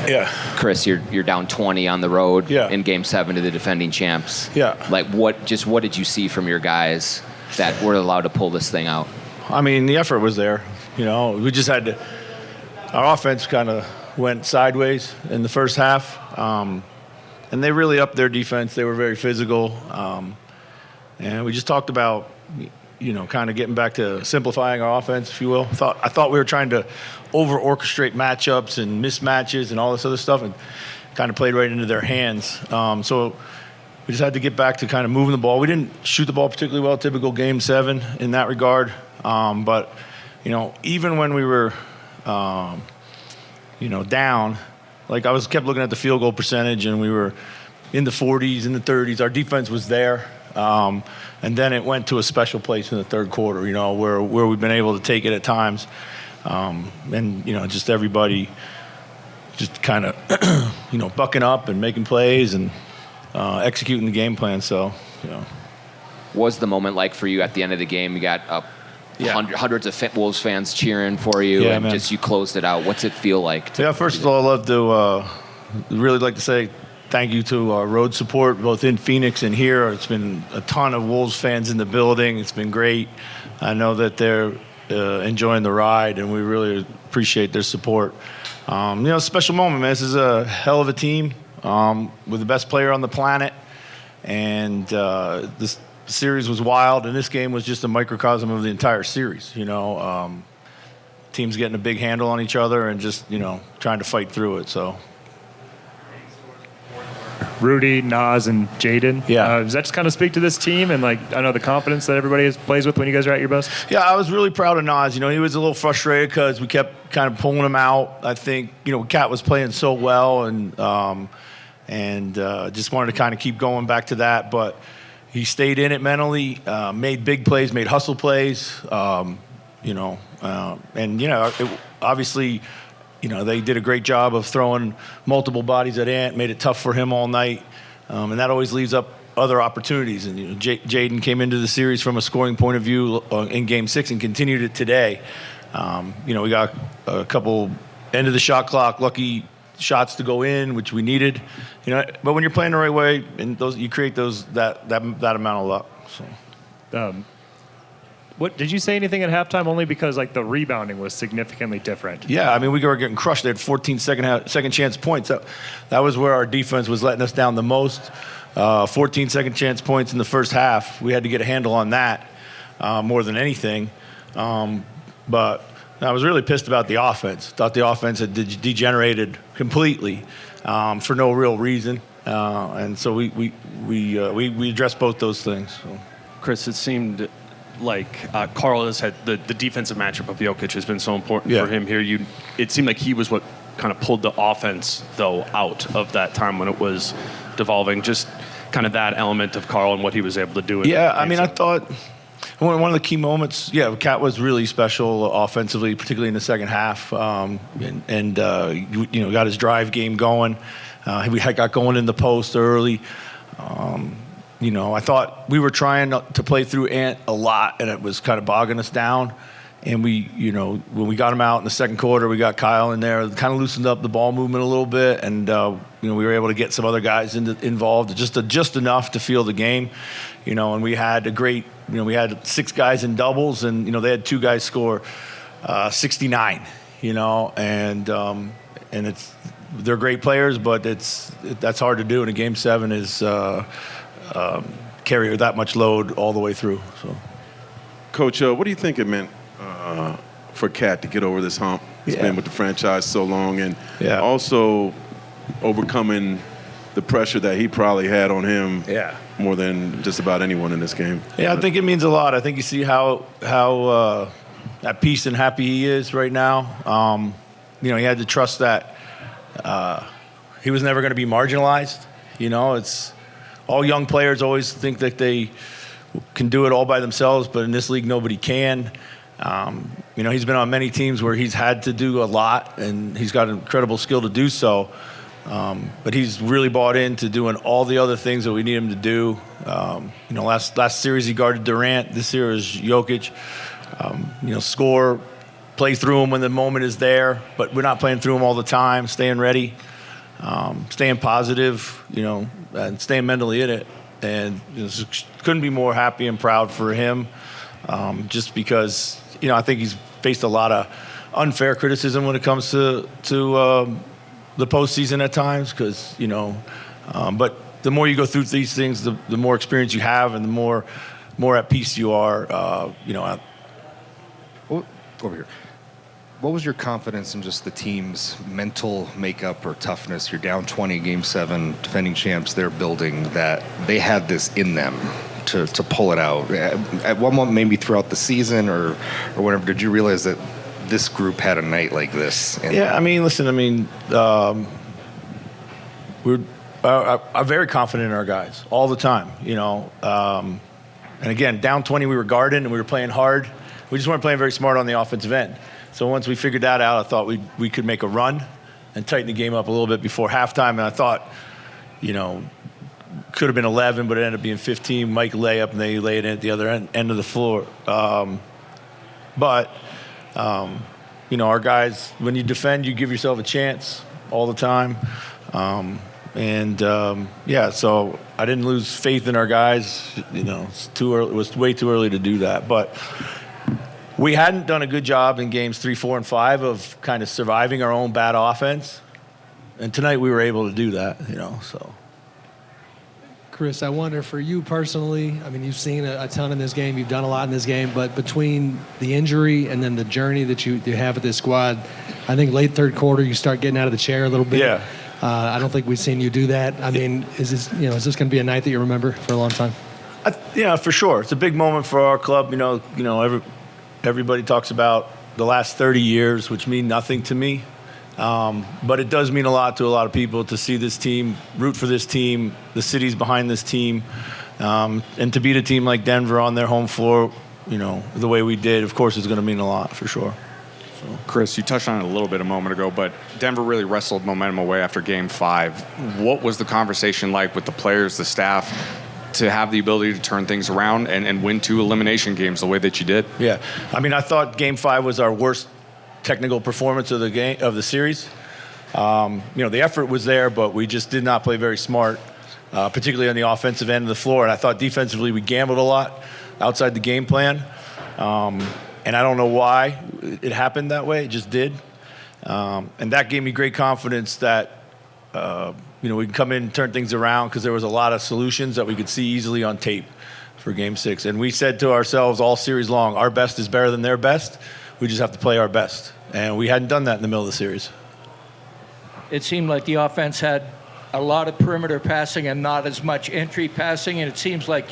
Yeah. Chris, you're down 20 on the road Yeah. in Game 7 to the defending champs. Yeah. Like, what did you see from your guys that were allowed to pull this thing out? I mean, the effort was there. We just had to. Our offense kind of went sideways in the first half, and they really upped their defense. They were very physical, and we just talked about, kind of getting back to simplifying our offense, if you will. I thought we were trying to over-orchestrate matchups and mismatches and all this other stuff, and kind of played right into their hands. So we just had to get back to kind of moving the ball. We didn't shoot the ball particularly well, typical Game 7 in that regard. But, even when we were, down, like I kept looking at the field goal percentage, and we were in the 40s, in the 30s. Our defense was there. And then it went to a special place in the third quarter, where we've been able to take it at times. And, just everybody just kind of, bucking up and making plays and executing the game plan. So, What was the moment like for you at the end of the game? You got hundreds of Wolves fans cheering for you, and just you closed it out. What's it feel like? First of all, I'd love to really like to say thank you to our road support, both in Phoenix and here. It's been a ton of Wolves fans in the building. It's been great. I know that they're enjoying the ride, and we really appreciate their support. Special moment, man. This is a hell of a team with the best player on the planet, and this series was wild, and this game was just a microcosm of the entire series. Teams getting a big handle on each other and just trying to fight through it. So. Rudy, Nas, and Jaden. Yeah. Does that just kind of speak to this team and, I know the confidence that everybody plays with when you guys are at your best? Yeah, I was really proud of Nas. He was a little frustrated because we kept kind of pulling him out. I think, Cat was playing so well and just wanted to kind of keep going back to that. But he stayed in it mentally, made big plays, made hustle plays, obviously, they did a great job of throwing multiple bodies at Ant, made it tough for him all night, and that always leaves up other opportunities. And Jaden came into the series from a scoring point of view in Game 6 and continued it today. We got a couple end of the shot clock lucky shots to go in, which we needed. But when you're playing the right way, and you create that amount of luck. So. What did you say anything at halftime? Only because the rebounding was significantly different. Yeah, I mean we were getting crushed. They had 14 second chance points. That was where our defense was letting us down the most. 14 second chance points in the first half. We had to get a handle on that more than anything. But I was really pissed about the offense. Thought the offense had degenerated completely for no real reason. And so we addressed both those things. So. Chris, it seemed like Karl has had the defensive matchup of Jokic has been so important for him here. It seemed like he was what kind of pulled the offense, though, out of that time when it was devolving. Just kind of that element of Karl and what he was able to do. I thought one of the key moments, Cat was really special offensively, particularly in the second half, and got his drive game going. We got going in the post early. I thought we were trying to play through Ant a lot, and it was kind of bogging us down. And when we got him out in the second quarter, we got Kyle in there, kind of loosened up the ball movement a little bit, and we were able to get some other guys involved, just enough to feel the game. And we had a great, we had 6 guys in doubles, and they had 2 guys score 69. And they're great players, but that's hard to do in a Game 7. Is carry that much load all the way through. So, Coach, what do you think it meant for Cat to get over this hump? He's been with the franchise so long, and also overcoming the pressure that he probably had on him more than just about anyone in this game. Yeah, I think it means a lot. I think you see how at peace and happy he is right now. He had to trust that he was never going to be marginalized. It's all young players always think that they can do it all by themselves, but in this league, nobody can. He's been on many teams where he's had to do a lot, and he's got incredible skill to do so. But he's really bought into doing all the other things that we need him to do. Last series he guarded Durant. This year is Jokic. Score, play through him when the moment is there, but we're not playing through him all the time, staying ready. staying positive, and staying mentally in it. And couldn't be more happy and proud for him, just because, I think he's faced a lot of unfair criticism when it comes to the postseason at times, because, but the more you go through these things, the more experience you have, and the more at peace you are, Over here. What was your confidence in just the team's mental makeup or toughness? You're down 20, Game 7, defending champs. They're building that. They had this in them to pull it out. At one moment, maybe throughout the season or whatever, did you realize that this group had a night like this? Listen, I'm very confident in our guys all the time, and again, down 20, we were guarding and we were playing hard. We just weren't playing very smart on the offensive end. So once we figured that out, I thought we could make a run and tighten the game up a little bit before halftime. And I thought, could have been 11, but it ended up being 15. Mike layup, and they lay it in at the other end of the floor. But our guys, when you defend, you give yourself a chance all the time. So I didn't lose faith in our guys. It's too early. It was way too early to do that. But we hadn't done a good job in games 3, 4, and 5 of kind of surviving our own bad offense. And tonight we were able to do that, so. Chris, I wonder for you personally, you've seen a ton in this game, you've done a lot in this game, but between the injury and then the journey that you have with this squad, I think late third quarter you start getting out of the chair a little bit. Yeah. I don't think we've seen you do that. Is this going to be a night that you remember for a long time? For sure. It's a big moment for our club. Everybody talks about the last 30 years, which mean nothing to me. But it does mean a lot to a lot of people to see this team, root for this team, the city's behind this team, and to beat a team like Denver on their home floor, the way we did, of course, is going to mean a lot for sure. So. Chris, you touched on it a little bit a moment ago, but Denver really wrestled momentum away after Game 5. What was the conversation like with the players, the staff, to have the ability to turn things around and win 2 elimination games the way that you did? Yeah. I thought Game 5 was our worst technical performance of the series. The effort was there, but we just did not play very smart, particularly on the offensive end of the floor. And I thought defensively we gambled a lot outside the game plan. And I don't know why it happened that way. It just did. And that gave me great confidence that we can come in and turn things around, because there was a lot of solutions that we could see easily on tape for Game 6. And we said to ourselves all series long, our best is better than their best. We just have to play our best. And we hadn't done that in the middle of the series. It seemed like the offense had a lot of perimeter passing and not as much entry passing. And it seems like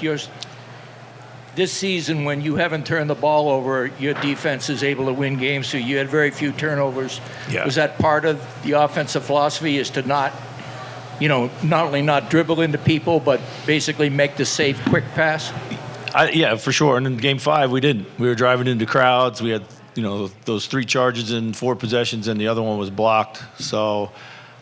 this season, when you haven't turned the ball over, your defense is able to win games. So you had very few turnovers. Yeah. Was that part of the offensive philosophy, is to not only not dribble into people, but basically make the safe, quick pass? Yeah, for sure. And in Game 5, we didn't. We were driving into crowds. We had, those 3 charges in 4 possessions, and the other one was blocked. So,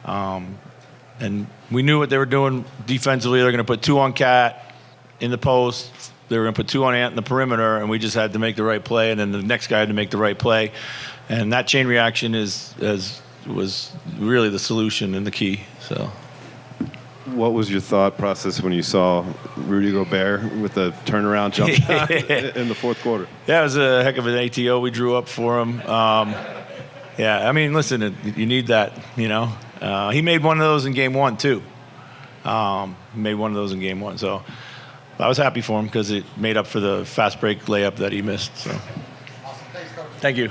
and we knew what they were doing defensively. They're going to put 2 on Cat in the post. They were going to put 2 on Ant in the perimeter, and we just had to make the right play, and then the next guy had to make the right play. And that chain reaction was really the solution and the key. So. What was your thought process when you saw Rudy Gobert with the turnaround jump shot in the fourth quarter? Yeah, it was a heck of an ATO we drew up for him. Listen, you need that, He made one of those in Game 1, too. So I was happy for him because it made up for the fast break layup that he missed. So. Thank you.